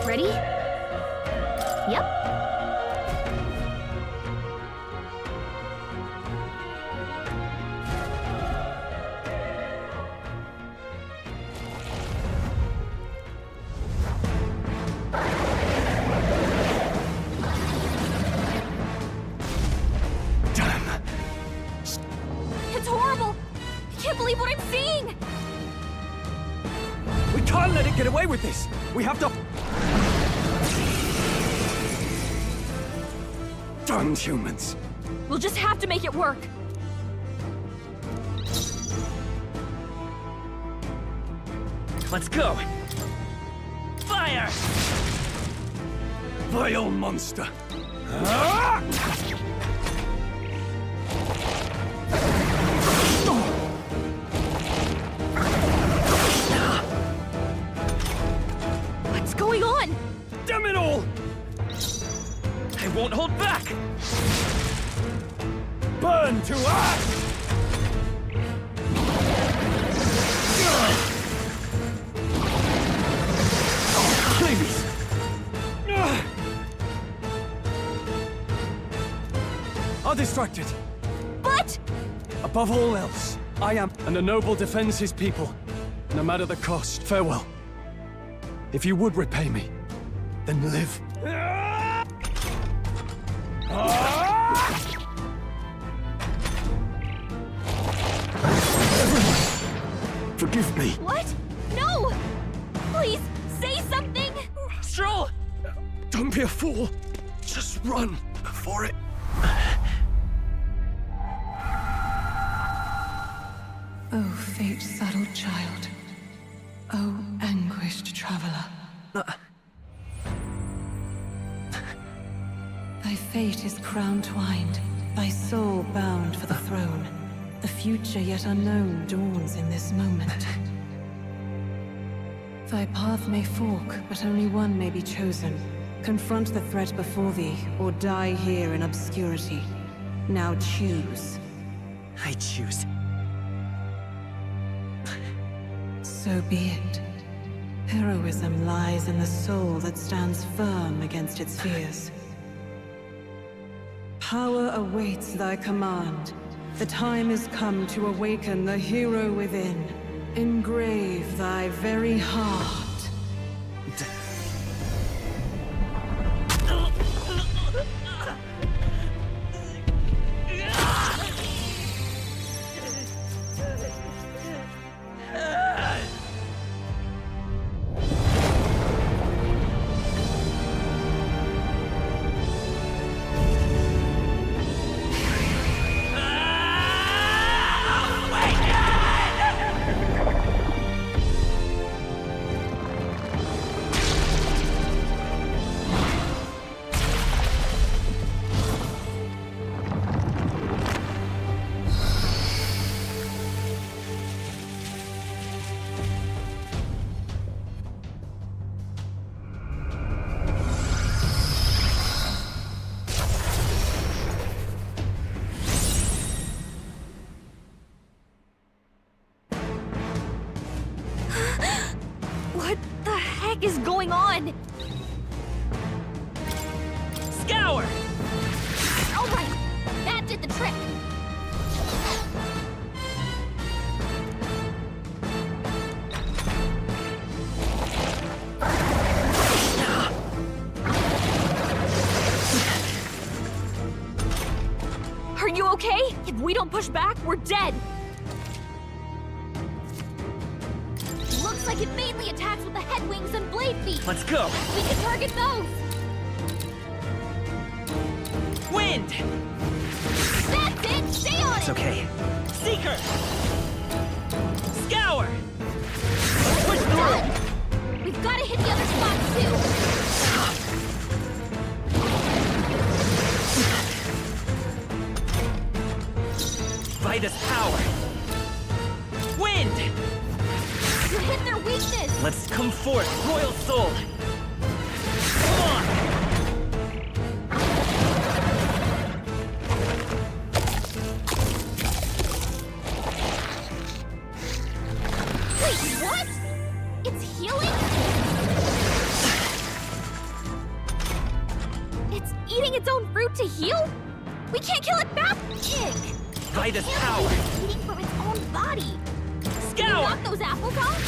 Ready? Yep. It's horrible! I can't believe what I'm seeing!
We can't let it get away with this! We have to... Darn humans.
We'll just have to make it work.
Let's go. Fire!
Vile monster.
What's going on?
Damn it all!
I won't hold back!
Burn to ash! Please! Are distracted.
But...
Above all else, I am, and the noble defends his people, no matter the cost. Farewell. If you would repay me, then live. Forgive me.
What? No! Please, say something!
Stroll!
Don't be a fool. Just run for it.
Oh, fate-saddled child. Oh, anguished traveler. Thy fate is crown-twined, thy soul bound for the throne. The future yet unknown dawns in this moment. Thy path may fork, but only one may be chosen. Confront the threat before thee, or die here in obscurity. Now choose.
I choose.
So be it. Heroism lies in the soul that stands firm against its fears. Power awaits thy command. The time is come to awaken the hero within. Engrave thy very heart.
heck is going on?
Scour!
Alright, that did the trick. Are you okay? If we don't push back, we're dead. Looks like it mainly attacks with the head wings and blade feet.
Let's go.
We can target those.
Wind!
That's it! Stay on
It's
it!
okay. Seeker! Scour! Let's push through!
We've got to hit the other spots too.
Vitus power! Wind!
You hit their weakness!
Let's come forth, Royal Soul! Come on!
Wait, what? It's healing? It's eating its own fruit to heal? We can't kill it back! Ick!
Vitus
Can't
power!
believe it's eating from its own body! Can you
Scour!
knock those apples off?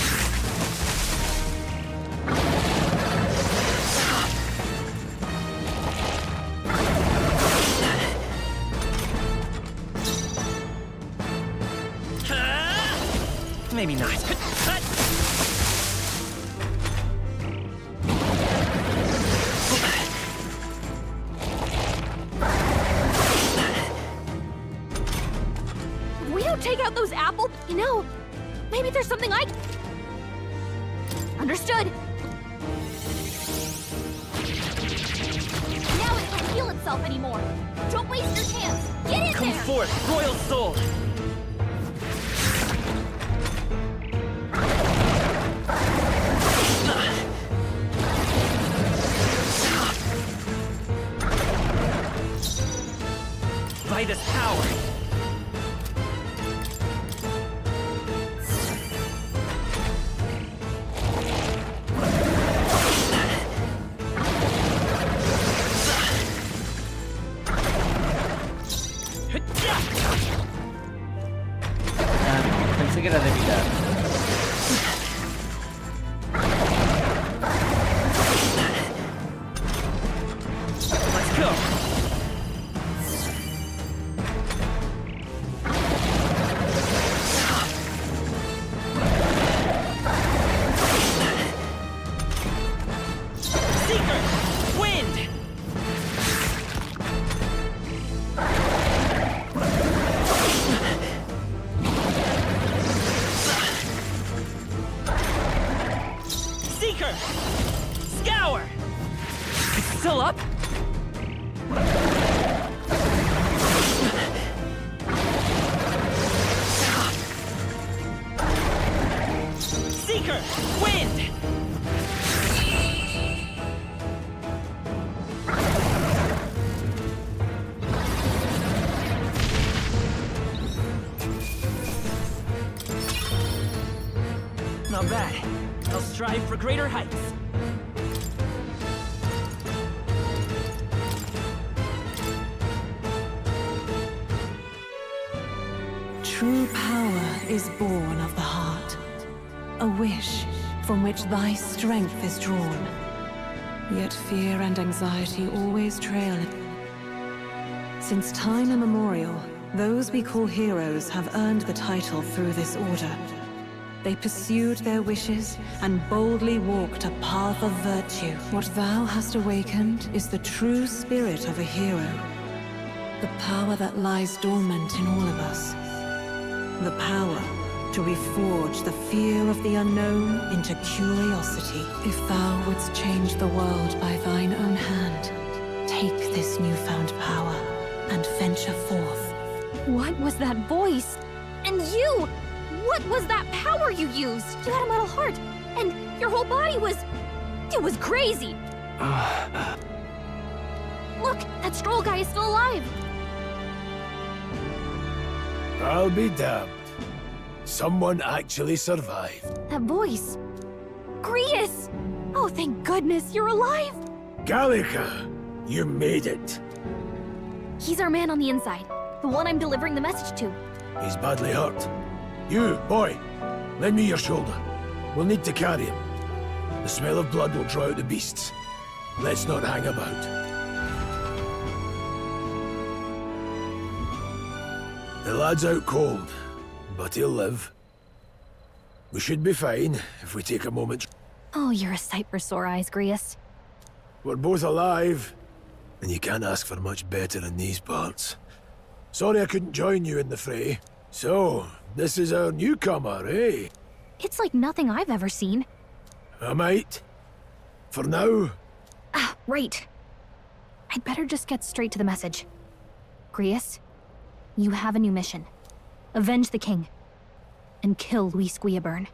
Maybe not.
If we don't take out those apples, maybe there's something I... Understood. Now it can't heal itself anymore. Don't waste your chance. Get in
Come
there!
forth, Royal Soul! Vitus power!
Pensé que era de evitar.
Let's go! Seeker! Wind! Seeker! Scour! It's still up? Seeker! Wind! Not bad. I'll strive for greater heights.
True power is born of the heart, a wish from which thy strength is drawn. Yet fear and anxiety always trail it. Since time immemorial, those we call heroes have earned the title through this order. They pursued their wishes and boldly walked a path of virtue. What thou hast awakened is the true spirit of a hero. The power that lies dormant in all of us. The power to reforge the fear of the unknown into curiosity. If thou wouldst change the world by thine own hand, take this newfound power and venture forth.
What was that voice? And you! What was that power you used? You had a metal heart, and your whole body was... It was crazy! Look, that Stroll guy is still alive!
I'll be damned. Someone actually survived.
That voice... Grius! Oh, thank goodness, you're alive!
Gallica, you made it.
He's our man on the inside, the one I'm delivering the message to.
He's badly hurt. You, boy, lend me your shoulder. We'll need to carry him. The smell of blood will draw out the beasts. Let's not hang about. The lad's out cold, but he'll live. We should be fine if we take a moment.
Oh, you're a sight for sore eyes, Grius.
We're both alive, and you can't ask for much better in these parts. Sorry I couldn't join you in the fray. So, this is our newcomer, eh?
It's like nothing I've ever seen.
I might. For now.
Ah, right. I'd better just get straight to the message. Grius, you have a new mission. Avenge the king. And kill Luis Guillaburn.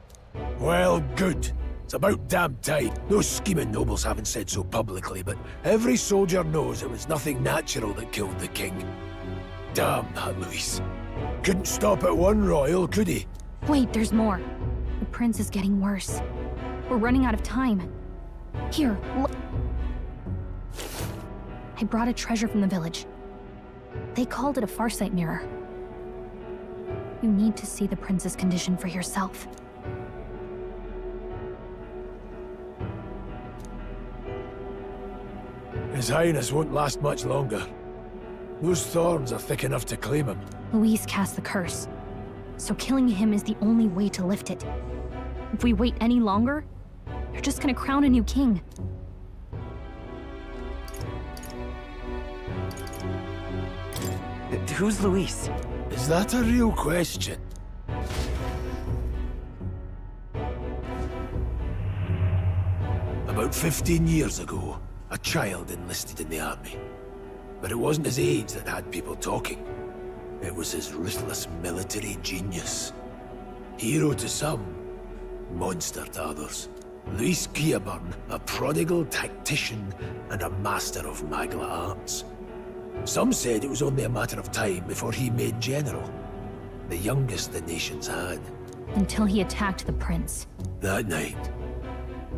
Well, good. It's about damn time. Those scheming nobles haven't said so publicly, but every soldier knows it was nothing natural that killed the king. Damn that Luis. Couldn't stop at one royal, could he?
Wait, there's more. The prince is getting worse. We're running out of time. Here, look. I brought a treasure from the village. They called it a farsight mirror. You need to see the prince's condition for yourself.
His Highness won't last much longer. Those thorns are thick enough to claim him.
Luis cast the curse, so killing him is the only way to lift it. If we wait any longer, they're just gonna crown a new king.
Who's Luis?
Is that a real question? About 15 years ago, a child enlisted in the army. But it wasn't his age that had people talking. It was his ruthless military genius. Hero to some, monster to others. Luis Guillaburn, a prodigal tactician and a master of Magla arts. Some said it was only a matter of time before he made general. The youngest the nations had.
Until he attacked the prince.
That night,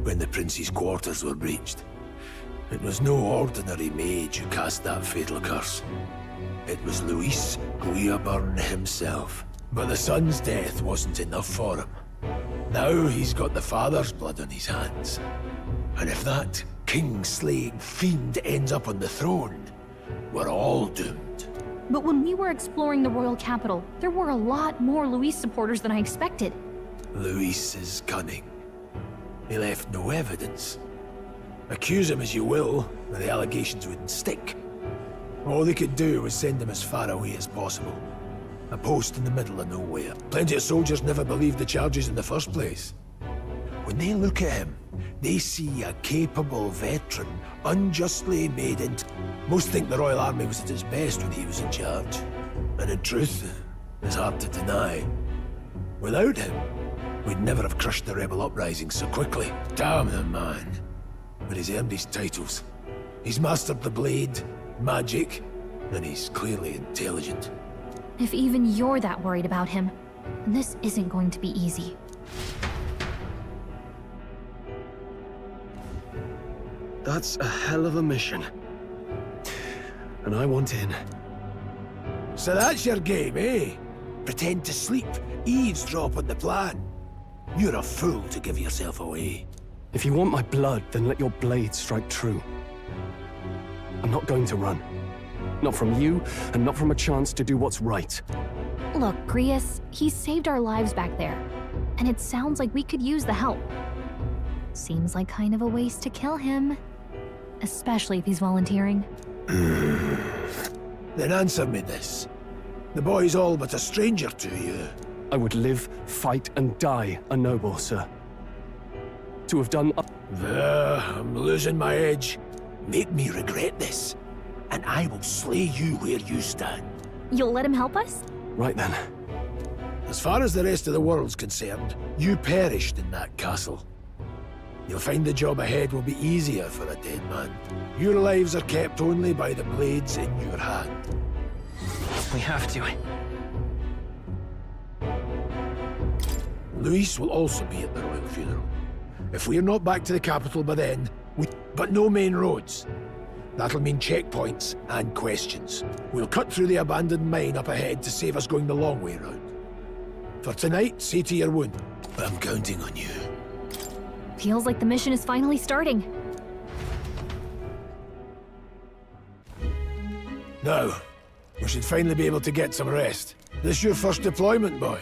when the prince's quarters were breached, it was no ordinary mage who cast that fatal curse. It was Luis Guillaburn himself. But the son's death wasn't enough for him. Now he's got the father's blood on his hands. And if that king-slaying fiend ends up on the throne, we're all doomed.
But when we were exploring the royal capital, there were a lot more Luis supporters than I expected.
Luis is cunning. He left no evidence. Accuse him as you will, but the allegations wouldn't stick. All they could do was send him as far away as possible. A post in the middle of nowhere. Plenty of soldiers never believed the charges in the first place. When they look at him, they see a capable veteran, unjustly made into... Most think the Royal Army was at its best when he was in charge. And in truth, it's hard to deny. Without him, we'd never have crushed the rebel uprising so quickly. Damn the man. But he's earned his titles. He's mastered the blade, magic, and he's clearly intelligent.
If even you're that worried about him, then this isn't going to be easy.
That's a hell of a mission. And I want in.
So that's your game, eh? Pretend to sleep, eavesdrop on the plan. You're a fool to give yourself away.
If you want my blood, then let your blade strike true. I'm not going to run. Not from you, and not from a chance to do what's right.
Look, Grius, he saved our lives back there. And it sounds like we could use the help. Seems like kind of a waste to kill him. Especially if he's volunteering.
Then answer me this. The boy's all but a stranger to you.
I would live, fight, and die a noble, sir. To have done...
I'm losing my edge. Make me regret this, and I will slay you where you stand.
You'll let him help us?
Right then.
As far as the rest of the world's concerned, you perished in that castle. You'll find the job ahead will be easier for a dead man. Your lives are kept only by the blades in your hand.
We have to.
Luis will also be at the royal funeral. If we're not back to the capital by then, but no main roads. That'll mean checkpoints and questions. We'll cut through the abandoned mine up ahead to save us going the long way round. For tonight, see to your wound. I'm counting on you.
Feels like the mission is finally starting.
Now, we should finally be able to get some rest. This your first deployment, boy.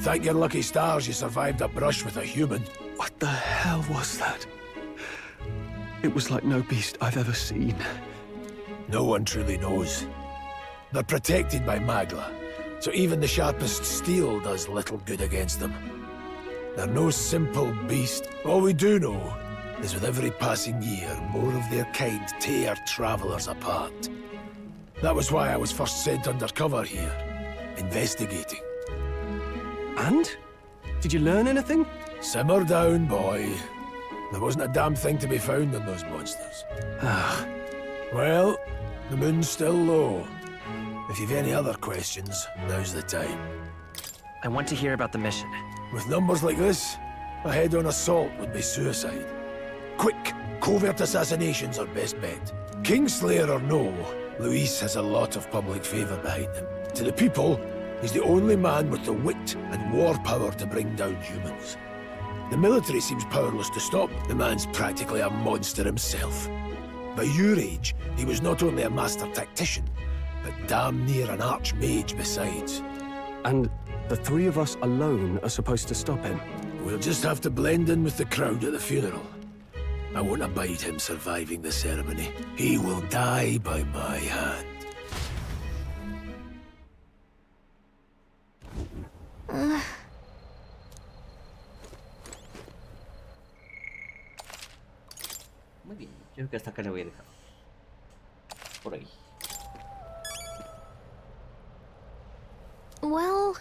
Thank your lucky stars you survived a brush with a human.
What the hell was that? It was like no beast I've ever seen.
No one truly knows. They're protected by Magla, so even the sharpest steel does little good against them. They're no simple beast. All we do know is with every passing year, more of their kind tear travelers apart. That was why I was first sent undercover here, investigating.
And? Did you learn anything?
Simmer down, boy. There wasn't a damn thing to be found on those monsters. Well, the moon's still low. If you've any other questions, now's the time.
I want to hear about the mission.
With numbers like this, a head-on assault would be suicide. Quick, covert assassinations are best bet. Kingslayer or no, Luis has a lot of public favor behind him. To the people, he's the only man with the wit and war power to bring down humans. The military seems powerless to stop. The man's practically a monster himself. By your age, he was not only a master tactician, but damn near an archmage besides.
And the three of us alone are supposed to stop him?
We'll just have to blend in with the crowd at the funeral. I won't abide him surviving the ceremony. He will die by my hand.
Muy bien, creo que hasta acá le voy a dejar. Por ahí.
Well,